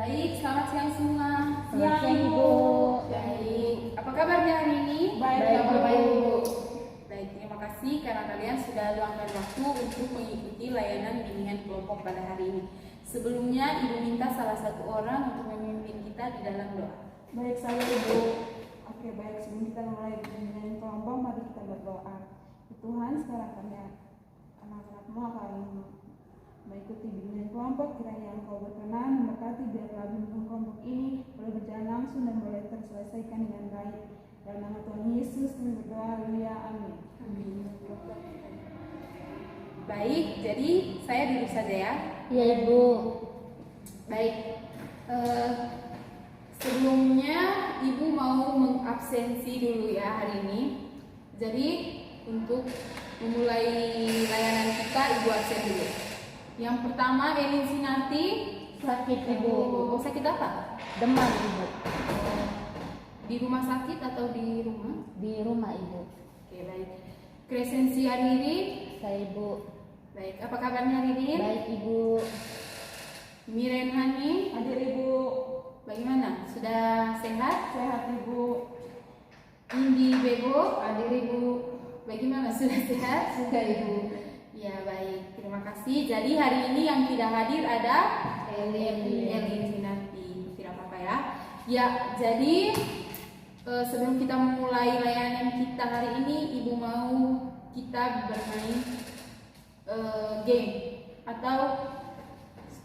Baik, selamat siang semua. Selamat siang Ibu. Baik, apa kabarnya hari ini? Baik, Ibu. Baik, terima kasih karena kalian sudah luangkan waktu untuk mengikuti layanan bimbingan kelompok pada hari ini. Sebelumnya, Ibu minta salah satu orang untuk memimpin kita di dalam doa. Baik, saya Ibu. Oke, baik, sebelum kita mulai bimbingan kelompok, mari kita berdoa. Tuhan, sekarang kami anak-anakmu akan mengikuti bimbingan kelompok. Kiranya Engkau berkenan memberkati biarlah bimbingan kelompok ini boleh berjalan langsung dan boleh terselesaikan dengan baik. Dalam nama Tuhan Yesus kami berdoa, haleluya, amin. Baik, jadi saya duduk saja ya. Iya Ibu. Baik, sebelumnya Ibu mau mengabsensi dulu ya hari ini. Jadi untuk memulai layanan kita, Ibu absen dulu. Yang pertama, Elin Sinati Sakit Ibu. Oh, sakit apa? Demam Ibu. Di rumah sakit atau di rumah? Di rumah Ibu. Oke, baik. Kresensi Riri. Saya Ibu. Baik, apa kabarnya Riri? Baik Ibu. Miren Hani. Hadir Ibu. Bagaimana? Sudah sehat? Sehat Ibu. Indi Bebo. Hadir Ibu. Bagaimana? Sudah sehat? Sudah Ibu. Ya, baik. Terima kasih. Jadi hari ini yang tidak hadir ada Elin Sinati. Tidak apa-apa ya. Ya, jadi sebelum kita memulai layanan kita hari ini, Ibu mau kita bermain game atau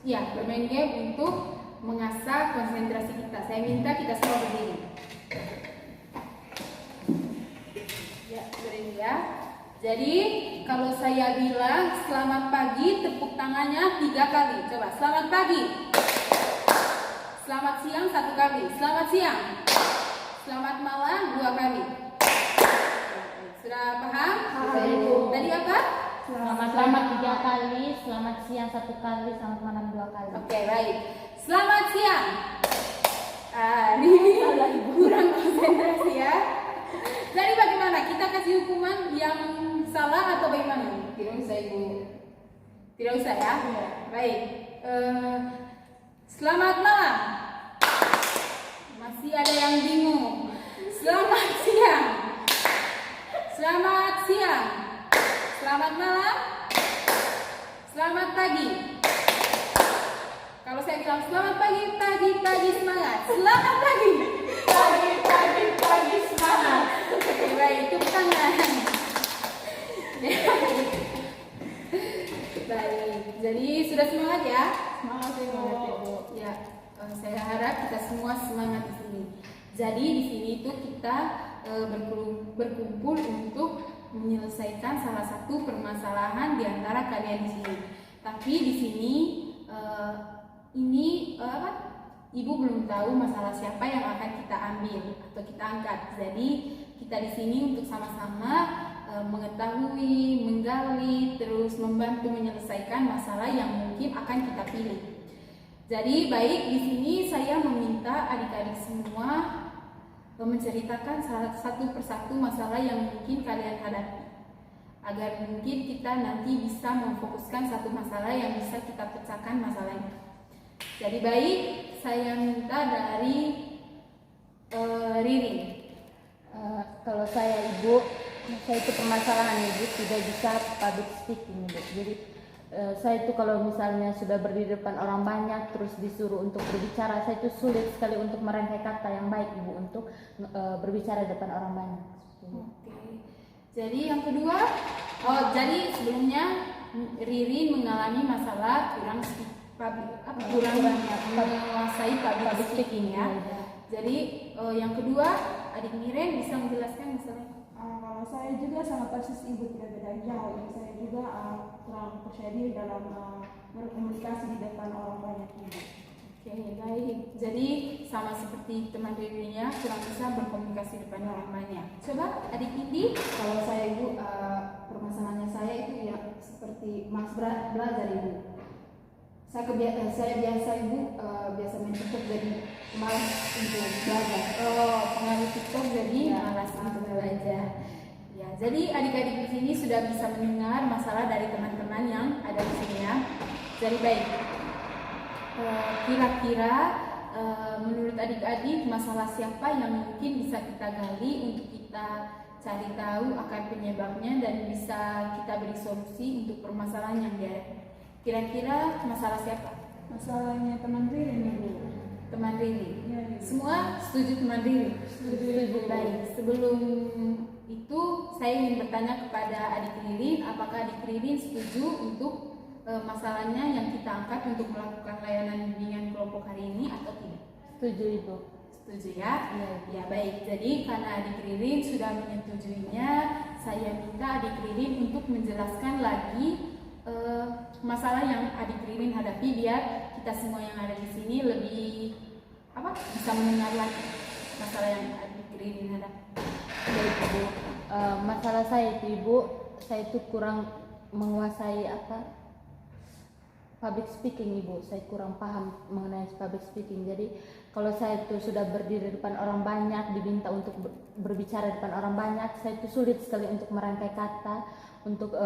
ya bermain game untuk mengasah konsentrasi kita. Saya minta kita semua berdiri. Ya, berdiri ya. Jadi kalau saya bilang selamat pagi, tepuk tangannya 3 kali. Coba, selamat pagi. Selamat siang 1 kali. Selamat siang. Selamat malam 2 kali. Sudah paham? Sudah, Ibu. Tadi apa? Selamat 3 kali, selamat siang 1 kali, selamat malam 2 kali. Oke, baik. Selamat siang. Ini kurang konsentrasi ya. Jadi bagaimana? Kita kasih hukuman yang salah atau bagaimana? Tidak usah Ibu. Tidak usah ya? Baik. Selamat malam. Masih ada yang bingung. Selamat siang. Selamat siang. Selamat malam. Selamat pagi. Kalau saya bilang selamat pagi, pagi semangat. Selamat pagi. Pagi semangat. Oke, baik, tepuk tangan. Baik, jadi sudah semangat ya? Semangat Ibu. Ya, saya harap kita semua semangat di sini. Jadi di sini itu kita berkumpul untuk menyelesaikan salah satu permasalahan di antara kalian di sini. Tapi di sini Ibu belum tahu masalah siapa yang akan kita ambil atau kita angkat. Jadi kita di sini untuk sama-sama mengetahui, menggali, terus membantu menyelesaikan masalah yang mungkin akan kita pilih. Jadi baik, di sini saya meminta adik-adik semua menceritakan satu persatu masalah yang mungkin kalian hadapi, agar mungkin kita nanti bisa memfokuskan satu masalah yang bisa kita pecahkan masalahnya. Jadi baik, saya minta dari Riri. Kalau saya Ibu, saya itu permasalahan Ibu tidak bisa public speaking Ibu. Jadi saya itu kalau misalnya sudah berdiri di depan orang banyak terus disuruh untuk berbicara, saya itu sulit sekali untuk merangkai kata yang baik Ibu untuk berbicara di depan orang banyak. Oke. Jadi yang kedua, jadi sebelumnya Riri mengalami masalah kurang menguasai public speaking ya. Jadi yang kedua, adik Miren bisa menjelaskan misalnya. Kalau saya juga sama persis Ibu, tidak beda jauh. Saya juga kurang percaya diri dalam berkomunikasi di depan orang banyak Ibu. Oke, baik. Jadi sama seperti teman Ririnya, kurang bisa berkomunikasi di depan orang banyak. Coba adik Indi. Kalau saya Ibu, permasalahannya saya itu ya seperti Mas belajar Ibu. Saya biasa Ibu biasa main TikTok, jadi malas untuk belajar. Pengaruh TikTok jadi malas untuk belajar. Ya, jadi adik-adik di sini sudah bisa mendengar masalah dari teman-teman yang ada di sini ya. Jadi baik. Kira-kira menurut adik-adik masalah siapa yang mungkin bisa kita gali untuk kita cari tahu akar penyebabnya dan bisa kita beri solusi untuk permasalahan yang dihadapi. Kira-kira masalah siapa? Masalahnya teman Ririn Ibu. Teman Riri. Ya, Ibu. Semua setuju teman Riri? Setuju. Baik, sebelum itu saya ingin bertanya kepada adik Ririn, apakah adik Ririn setuju untuk masalahnya yang kita angkat untuk melakukan layanan bimbingan kelompok hari ini atau tidak? Setuju Ibu. Setuju ya? Iya. Ya baik, jadi karena adik Ririn sudah menyetujuinya, saya minta adik Ririn untuk menjelaskan lagi masalah yang adik Ririn hadapi biar kita semua yang ada di sini lebih bisa mendengar lagi masalah yang adik Ririn hadapi. Baik Ibu. Masalah saya itu Ibu, saya itu kurang menguasai public speaking Ibu. Saya kurang paham mengenai public speaking. Jadi kalau saya itu sudah berdiri di depan orang banyak, diminta untuk berbicara di depan orang banyak, saya itu sulit sekali untuk merangkai kata, untuk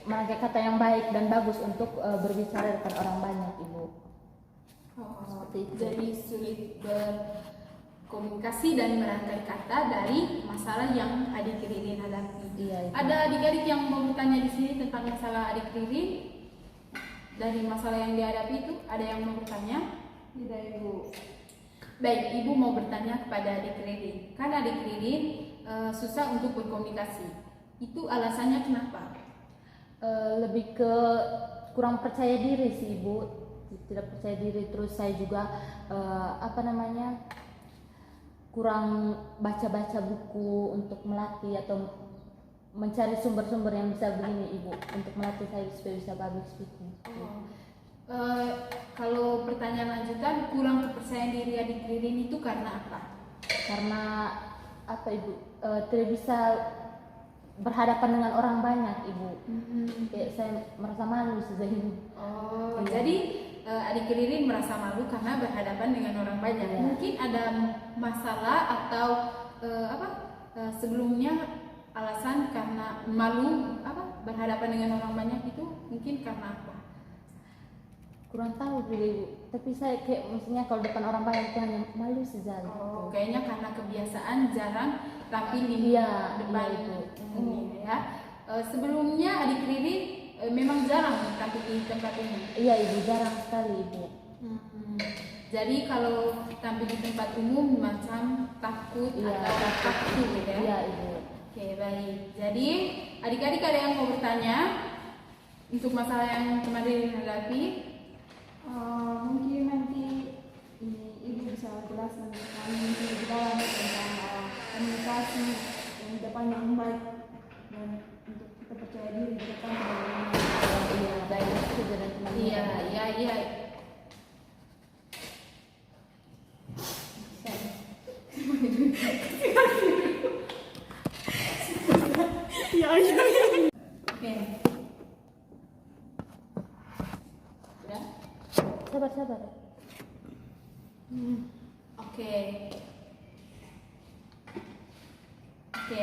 merangkai kata yang baik dan bagus untuk berbicara di depan orang banyak Ibu. Seperti itu. Jadi sulit berkomunikasi dan merangkai kata dari masalah yang adik Ririn hadapi. Iya, Ibu. Ada adik-adik yang mau bertanya di sini tentang masalah adik Ririn? Dari masalah yang dihadapi itu ada yang mau bertanya? Tidak Ibu. Baik, Ibu mau bertanya kepada adik Ririn. Kan adik Ririn susah untuk berkomunikasi. Itu alasannya kenapa? Lebih ke kurang percaya diri sih Ibu, tidak percaya diri. Terus saya juga kurang baca-baca buku untuk melatih atau mencari sumber-sumber yang bisa begini Ibu untuk melatih saya supaya bisa public speaking. Kalau pertanyaan lanjutan, kurang kepercayaan diri adik Ririn itu karena apa? Karena Ibu, tidak bisa berhadapan dengan orang banyak Ibu. Kayak saya merasa malu sejauh ini. Oh, Iya. jadi adik Ririn merasa malu karena berhadapan dengan orang banyak. Iya. Mungkin ada masalah atau sebelumnya alasan karena malu berhadapan dengan orang banyak itu mungkin karena apa? Kurang tahu juga Ibu. Tapi saya kayak maksudnya kalau depan orang banyak itu hanya malu saja. Oh, kayaknya karena kebiasaan jarang tampil di Iya, depan iya, Ibu. umum ya. Sebelumnya adik Ririn memang jarang tampil di tempat umum. Iya Ibu, jarang sekali Ibu. Jadi kalau tampil di tempat umum macam takut Iya, atau takut gitu ya. Iya Ibu. Oke, baik. Jadi adik-adik ada yang mau bertanya untuk masalah yang kemarin hadapi? Mungkin nanti Ibu bisa jelaskan kami lebih dalam tentang komunikasi yang di depan yang baik dan untuk kita percaya diri di depan bagaimana. Iya, baik setuju dan teman-teman. Iya. Oke. Udah? Sabar. Oke,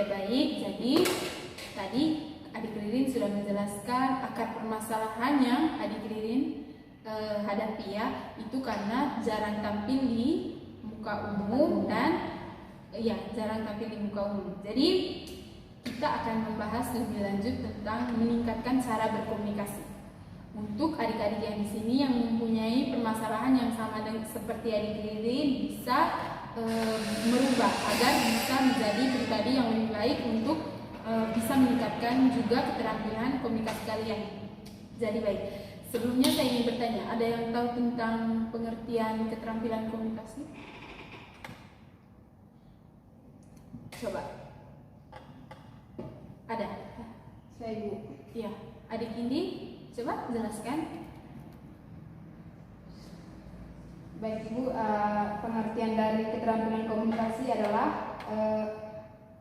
baik. Jadi tadi adik Ririn sudah menjelaskan akar permasalahan yang adik Ririn hadapi ya. Itu karena jarang tampil di muka umum dan jarang tampil di muka umum. Jadi kita akan membahas lebih lanjut tentang meningkatkan cara berkomunikasi. Untuk adik-adik yang di sini yang mempunyai permasalahan yang sama dengan seperti adik Ririn bisa merubah agar bisa menjadi pribadi yang lebih baik untuk bisa meningkatkan juga keterampilan komunikasi kalian. Jadi baik. Sebelumnya saya ingin bertanya, ada yang tahu tentang pengertian keterampilan komunikasi? Coba. Ada? Saya Ibu. Iya. Adik Indi, coba jelaskan. Baik Ibu, pengertian dari keterampilan komunikasi adalah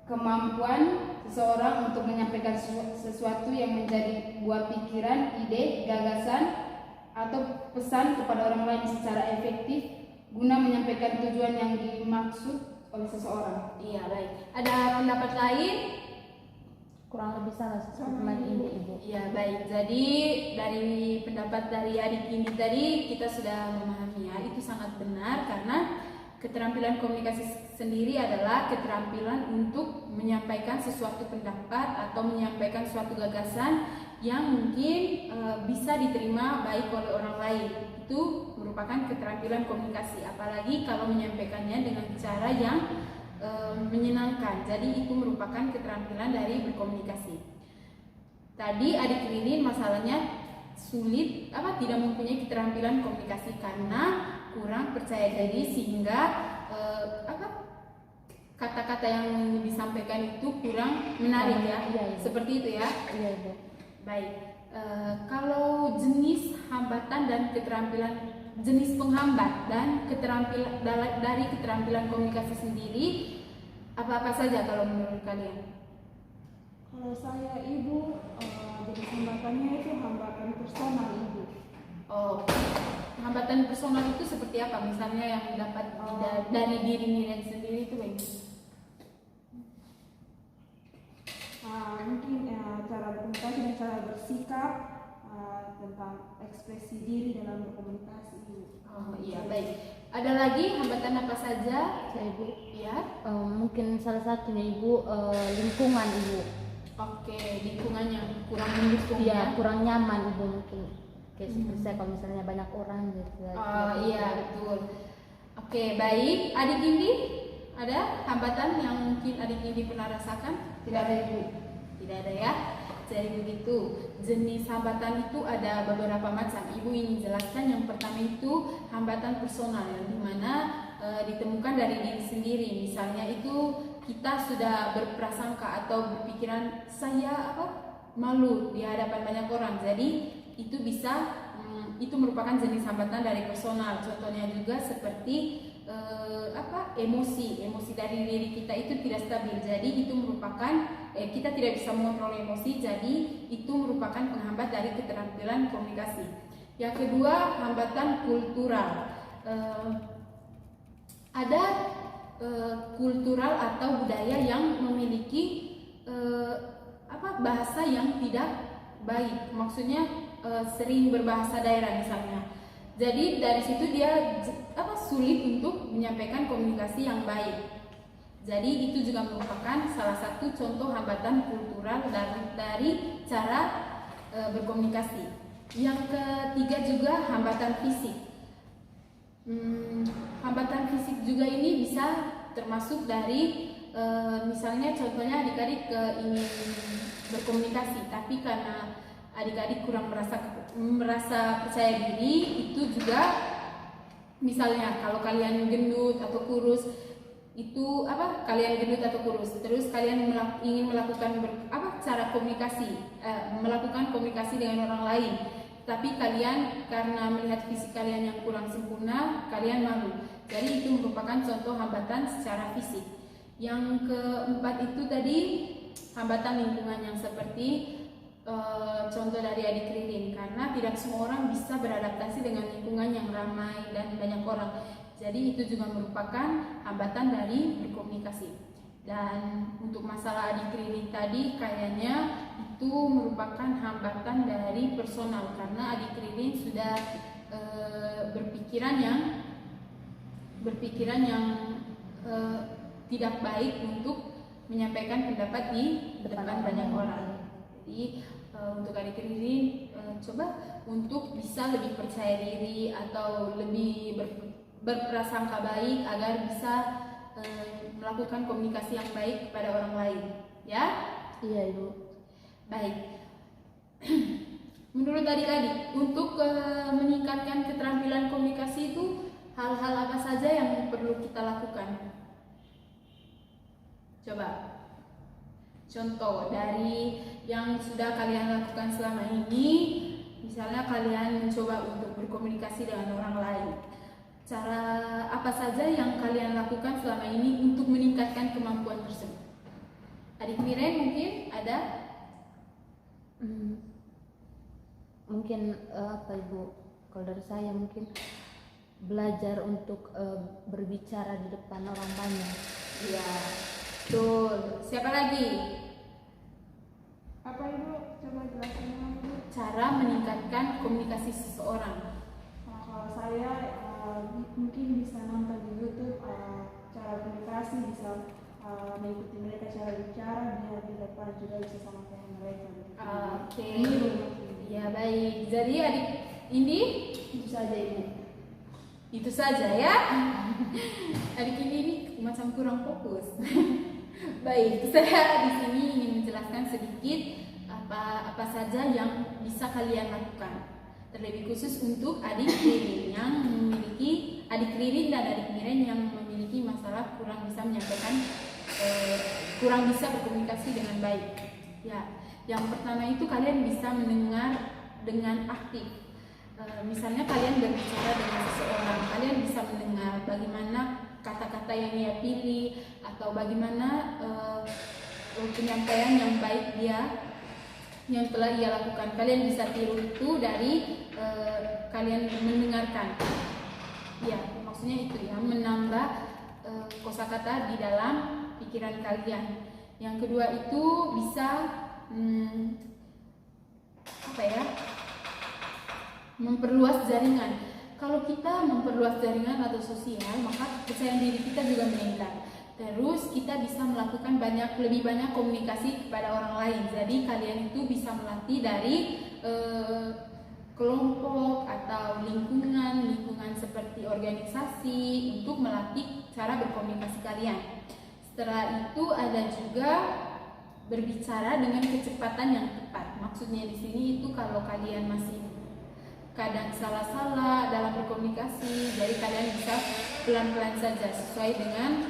kemampuan seseorang untuk menyampaikan sesuatu yang menjadi buah pikiran, ide, gagasan, atau pesan kepada orang lain secara efektif guna menyampaikan tujuan yang dimaksud oleh seseorang. Iya, baik. Ada pendapat lain? kurang lebih sama ini ibu. Ya baik, jadi dari pendapat dari adik ini tadi kita sudah memahami ya, itu sangat benar karena keterampilan komunikasi sendiri adalah keterampilan untuk menyampaikan sesuatu pendapat atau menyampaikan suatu gagasan yang mungkin bisa diterima baik oleh orang lain. Itu merupakan keterampilan komunikasi, apalagi kalau menyampaikannya dengan cara yang menyenangkan. Jadi itu merupakan keterampilan dari berkomunikasi. Tadi adik Ririn masalahnya sulit tidak mempunyai keterampilan komunikasi karena kurang percaya diri sehingga kata-kata yang disampaikan itu kurang menarik ya. Iya. Seperti itu ya. Iya ibu. Baik. Kalau jenis hambatan dan keterampilan jenis penghambat dan keterampilan dari keterampilan komunikasi sendiri apa-apa saja kalau menurut kalian? Kalau saya ibu, jadi hambatannya itu hambatan personal ibu. Oh, hambatan personal itu seperti apa? Misalnya yang dapat dari diri Miriam sendiri itu bagaimana? Mungkin cara berkomunikasi dan cara bersikap, tentang ekspresi diri dalam berkomunikasi ibu. Oh iya, baik. Ada lagi hambatan apa saja? Saya ibu. Ya. Mungkin salah satunya ibu lingkungan ibu. Oke, lingkungan yang kurang mendukung Iya, ya. kurang nyaman ibu mungkin. Kayak seperti saya kalau misalnya banyak orang gitu. Oh iya, betul. Oke, baik. Adik Indi, ada hambatan yang mungkin adik Indi pernah rasakan? Tidak ada ibu. Tidak ada ya. Jadi begitu. Jenis hambatan itu ada beberapa macam. Ibu ingin jelaskan yang pertama itu hambatan personal yang dimana ditemukan dari diri sendiri. Misalnya itu kita sudah berprasangka atau berpikiran saya malu di hadapan banyak orang. Jadi itu bisa itu merupakan jenis hambatan dari personal. Contohnya juga seperti emosi dari diri kita itu tidak stabil. Jadi itu merupakan kita tidak bisa mengontrol emosi. Jadi itu merupakan penghambat dari keterampilan komunikasi. Yang kedua, hambatan kultural. Ada kultural atau budaya yang memiliki bahasa yang tidak baik. Maksudnya sering berbahasa daerah misalnya. Jadi dari situ dia sulit untuk menyampaikan komunikasi yang baik. Jadi itu juga merupakan salah satu contoh hambatan kultural dari cara berkomunikasi. Yang ketiga juga hambatan fisik. Hambatan fisik juga ini bisa termasuk dari misalnya contohnya adik-adik ingin berkomunikasi tapi karena adik-adik kurang merasa percaya diri, itu juga misalnya kalau kalian gendut atau kurus itu kalian gendut atau kurus terus kalian ingin melakukan cara komunikasi melakukan komunikasi dengan orang lain tapi kalian karena melihat fisik kalian yang kurang sempurna kalian malu. Jadi itu merupakan contoh hambatan secara fisik. Yang keempat itu tadi hambatan lingkungan yang seperti contoh dari adik Ririn, karena tidak semua orang bisa beradaptasi dengan lingkungan yang ramai dan banyak orang. Jadi itu juga merupakan hambatan dari berkomunikasi. Dan untuk masalah adik Ririn tadi kayaknya itu merupakan hambatan dari personal karena adik Ririn sudah berpikiran yang tidak baik untuk menyampaikan pendapat di depan banyak orang. Jadi untuk adik Ririn coba untuk bisa lebih percaya diri atau lebih berprasangka baik agar bisa melakukan komunikasi yang baik kepada orang lain, ya? Iya ibu. Baik. Menurut adik-adik, untuk meningkatkan keterampilan komunikasi itu hal-hal apa saja yang perlu kita lakukan? Coba. Contoh dari yang sudah kalian lakukan selama ini, misalnya kalian mencoba untuk berkomunikasi dengan orang lain. Cara apa saja yang kalian lakukan selama ini untuk meningkatkan kemampuan tersebut? Adik Miren mungkin ada? Mungkin ibu? Kalau dari saya mungkin belajar untuk berbicara di depan orang banyak. Iya, betul. Siapa lagi? Apa Ibu? Coba jelasin lagi Ibu. Cara meningkatkan komunikasi seseorang. Nah, kalau saya mungkin bisa nonton di YouTube cara komunikasi, bisa mengikuti mereka cara bicara biar di depan juga bisa sama kayak mereka. Oke. Niru. Ya baik. Jadi adik ini Itu saja Ibu. itu saja ya. Adik ini macam kurang fokus. Baik, saya di sini ingin menjelaskan sedikit apa saja yang bisa kalian lakukan. Terlebih khusus untuk adik Ririn yang memiliki adik Ririn dan adik Miren yang memiliki masalah kurang bisa menyampaikan, kurang bisa berkomunikasi dengan baik. Ya, yang pertama itu kalian bisa mendengar dengan aktif. Misalnya kalian berbicara dengan seseorang, kalian bisa mendengar bagaimana kata-kata yang ia pilih atau bagaimana penyampaian yang baik dia yang telah ia lakukan. Kalian bisa tiru itu dari kalian mendengarkan. Ya, maksudnya itu ya, menambah kosakata di dalam pikiran kalian. Yang kedua itu bisa apa ya? Memperluas jaringan. Kalau kita memperluas jaringan atau sosial, maka kepercayaan diri kita juga meningkat. Terus kita bisa melakukan lebih banyak komunikasi kepada orang lain. Jadi kalian itu bisa melatih dari kelompok atau lingkungan seperti organisasi untuk melatih cara berkomunikasi kalian. Setelah itu ada juga berbicara dengan kecepatan yang tepat. Maksudnya di sini itu kalau kalian masih kadang salah-salah dalam berkomunikasi, jadi kalian bisa pelan-pelan saja sesuai dengan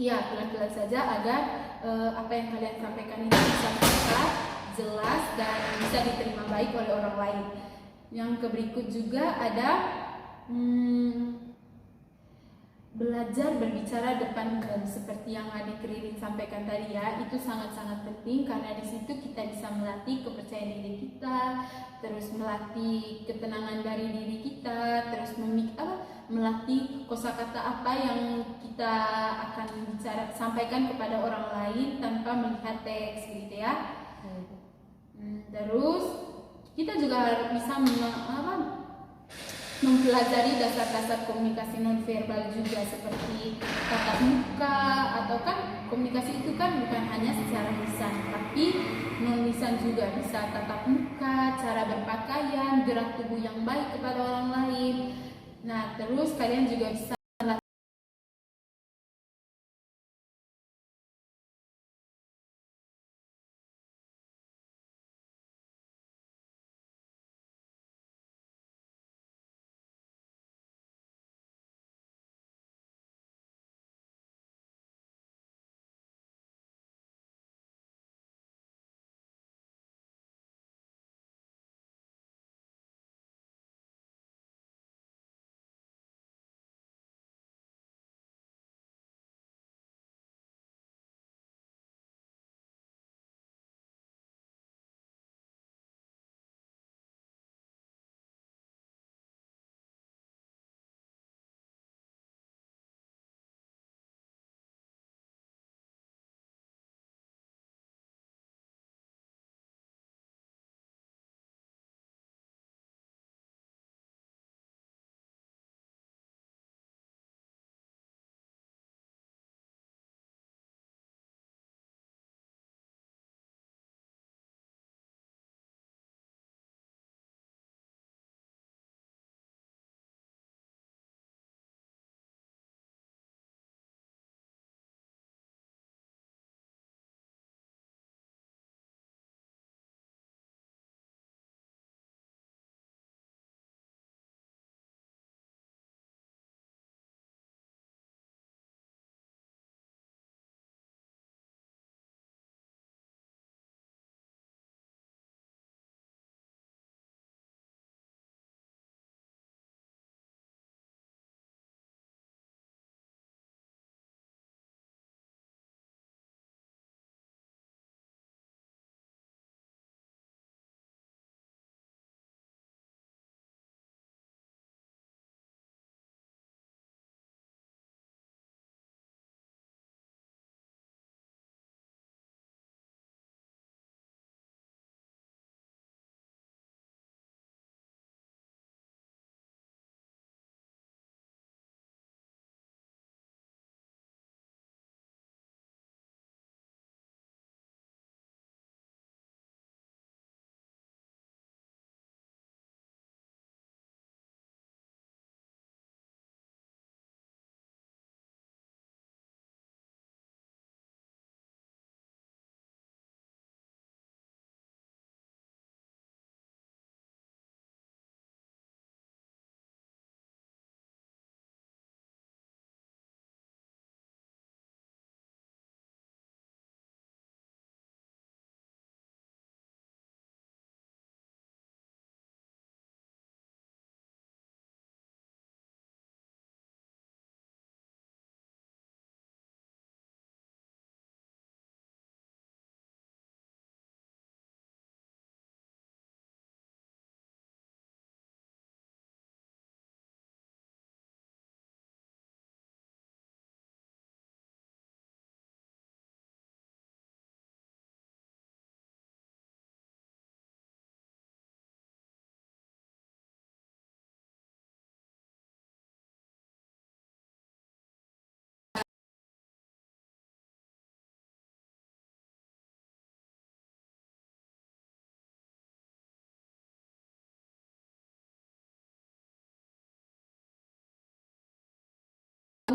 pelan-pelan saja agar apa yang kalian sampaikan itu bisa tepat, jelas dan bisa diterima baik oleh orang lain. Yang berikut juga ada belajar berbicara depan umum seperti yang adik Ririn sampaikan tadi ya, itu sangat-sangat penting karena di situ kita bisa melatih kepercayaan diri kita, terus melatih ketenangan dari diri kita, terus melatih kosakata apa yang kita akan sampaikan kepada orang lain tanpa melihat teks gitu ya. Terus kita juga bisa mempelajari dasar-dasar komunikasi nonverbal juga seperti tatap muka, atau kan komunikasi itu kan bukan hanya secara lisan tapi non lisan juga, bisa tatap muka, cara berpakaian, gerak tubuh yang baik kepada orang lain. Nah, terus kalian juga bisa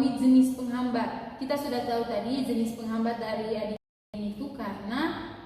jenis penghambat. Kita sudah tahu tadi jenis penghambat dari ADN itu karena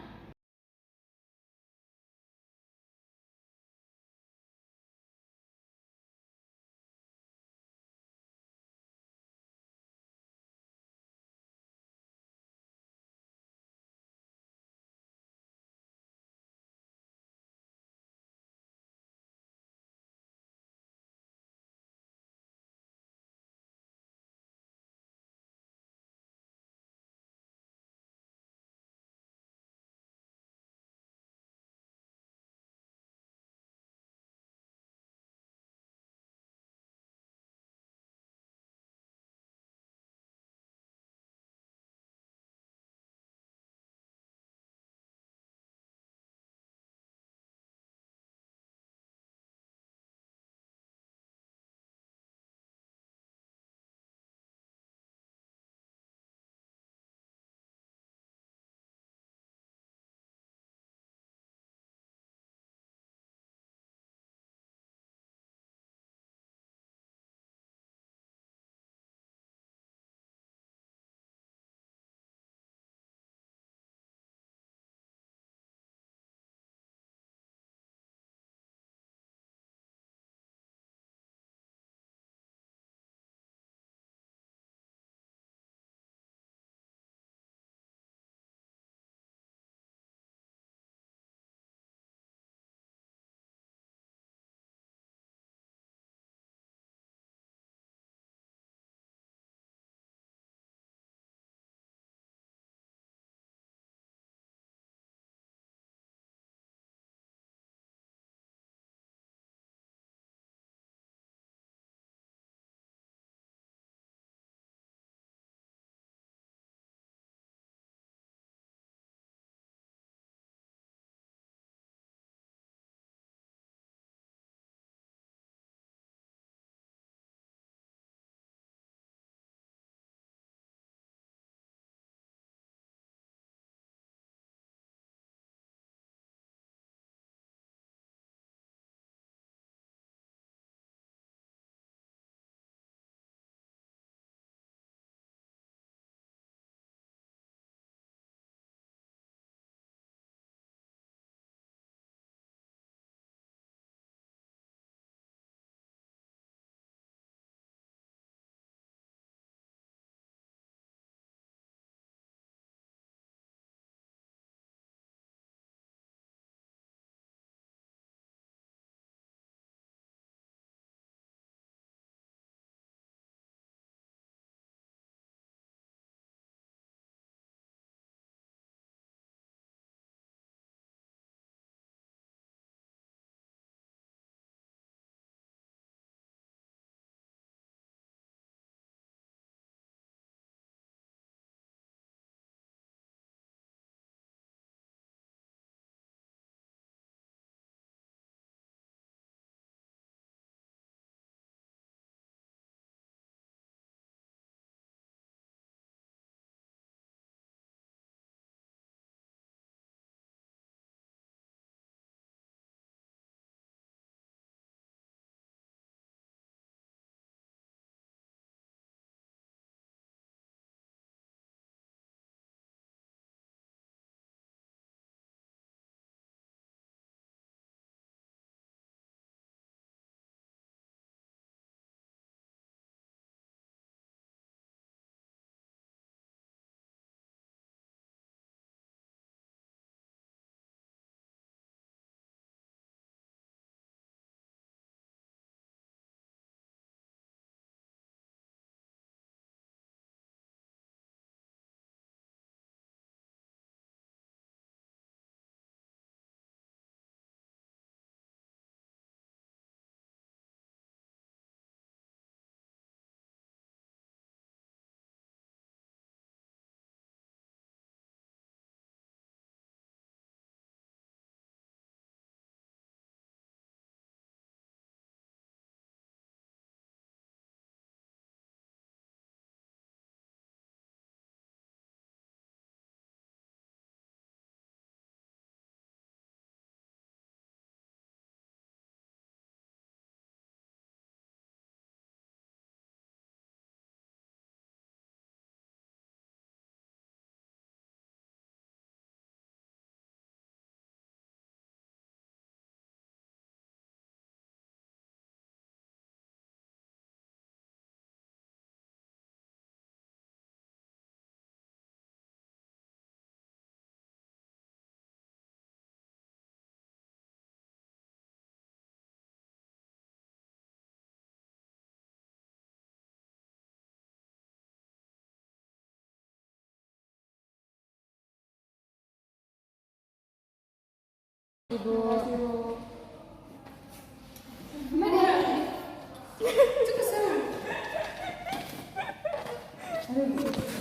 Ibu. Cukup seru. Aduh.